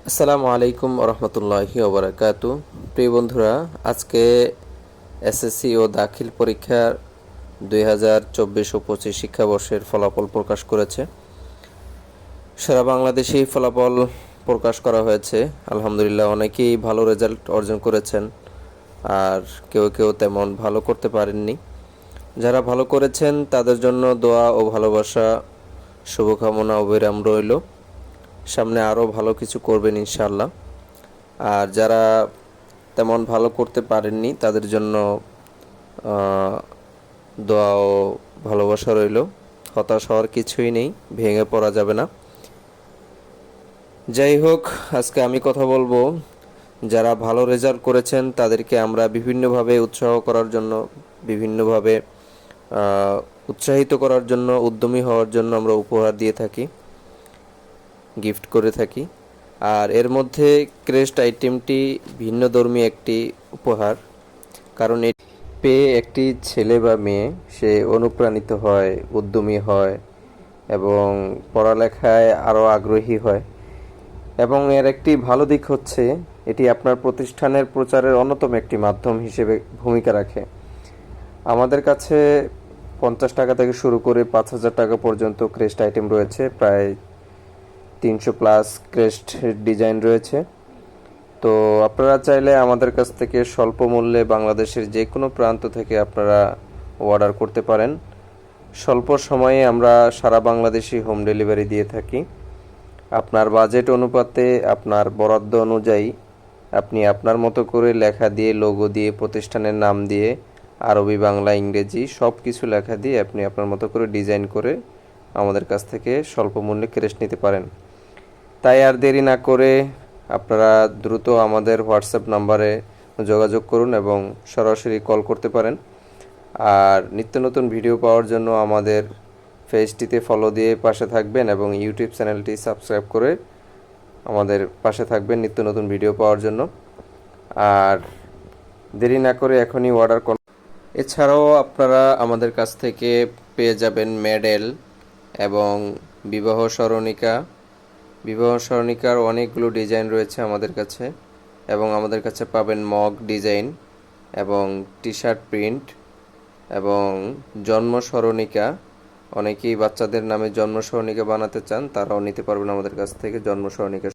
আসসালামু আলাইকুম রহমতুল্লাহি ওবরাকাতু। প্রিয় বন্ধুরা, আজকে এসএসসি ও দাখিল পরীক্ষার 2024 ও 25 শিক্ষাবর্ষের ফলাফল প্রকাশ করেছে। সারা বাংলাদেশে এই ফলাফল প্রকাশ করা হয়েছে। আলহামদুলিল্লাহ, অনেকেই ভালো রেজাল্ট অর্জন করেছেন, আর কেউ কেউ তেমন ভালো করতে পারেননি। যারা ভালো করেছেন তাদের জন্য দোয়া ও ভালোবাসা, শুভকামনা অবিরাম রইল। সামনে আরও ভালো কিছু করবেন ইনশাআল্লাহ। আর যারা তেমন ভালো করতে পারেননি তাদের জন্য দোয়া ও ভালোবাসা রইল। হতাশ হওয়ার কিছুই নেই, ভেঙে পড়া যাবে না। যাই হোক, আজকে আমি কথা বলবো যারা ভালো রেজাল্ট করেছেন তাদেরকে আমরা বিভিন্নভাবে উৎসাহ করার জন্য, বিভিন্নভাবে উৎসাহিত করার জন্য, উদ্যমী হওয়ার জন্য আমরা উপহার দিয়ে থাকি, গিফট করে থাকি। আর এর মধ্যে ক্রেস্ট আইটেমটি ভিন্নধর্মী একটি উপহার, কারণ এটি পেয়ে একটি ছেলে বা মেয়ে সে অনুপ্রাণিত হয়, উদ্যমী হয় এবং পড়ালেখায় আরও আগ্রহী হয়। এবং এর একটি ভালো দিক হচ্ছে এটি আপনার প্রতিষ্ঠানের প্রচারের অন্যতম একটি মাধ্যম হিসেবে ভূমিকা রাখে। আমাদের কাছে 50 টাকা থেকে শুরু করে 5,000 টাকা পর্যন্ত ক্রেস্ট আইটেম রয়েছে। প্রায় 300 প্লাস ক্রেস্ট ডিজাইন রয়েছে। তো আপনারা চাইলে আমাদের কাছ থেকে স্বল্প মূল্যে বাংলাদেশের যে কোনো প্রান্ত থেকে আপনারা অর্ডার করতে পারেন। স্বল্প সময়ে আমরা সারা বাংলাদেশি হোম ডেলিভারি দিয়ে থাকি। আপনার বাজেট অনুপাতে, আপনার বরাদ্দ অনুযায়ী আপনি আপনার মতো করে লেখা দিয়ে, লোগো দিয়ে, প্রতিষ্ঠানের নাম দিয়ে, আরবি, বাংলা, ইংরেজি সব কিছু লেখা দিয়ে আপনি আপনার মতো করে ডিজাইন করে আমাদের কাছ থেকে স্বল্প মূল্যে ক্রেস্ট নিতে পারেন। তাই আর দেরি না করে আপনারা দ্রুত আমাদের হোয়াটসঅ্যাপ নাম্বারে যোগাযোগ করুন এবং সরাসরি কল করতে পারেন। আর নিত্য নতুন ভিডিও পাওয়ার জন্য আমাদের পেজটিতে ফলো দিয়ে পাশে থাকবেন এবং ইউটিউব চ্যানেলটি সাবস্ক্রাইব করে আমাদের পাশে থাকবেন নিত্য নতুন ভিডিও পাওয়ার জন্য। আর দেরি না করে এখনই অর্ডার করুন। এছাড়াও আপনারা আমাদের কাছ থেকে পেয়ে যাবেন মেডেল এবং বিবাহ স্মরণিকা। বিবাহ স্মরণিকার অনেকগুলো ডিজাইন রয়েছে আমাদের কাছে, এবং আমাদের কাছে পাবেন মগ ডিজাইন এবং টি শার্ট প্রিন্ট এবং জন্ম স্মরণিকা। অনেকেই বাচ্চাদের নামে জন্ম স্মরণিকা বানাতে চান, তারাও নিতে পারবেন আমাদের কাছ থেকে জন্ম স্মরণিকা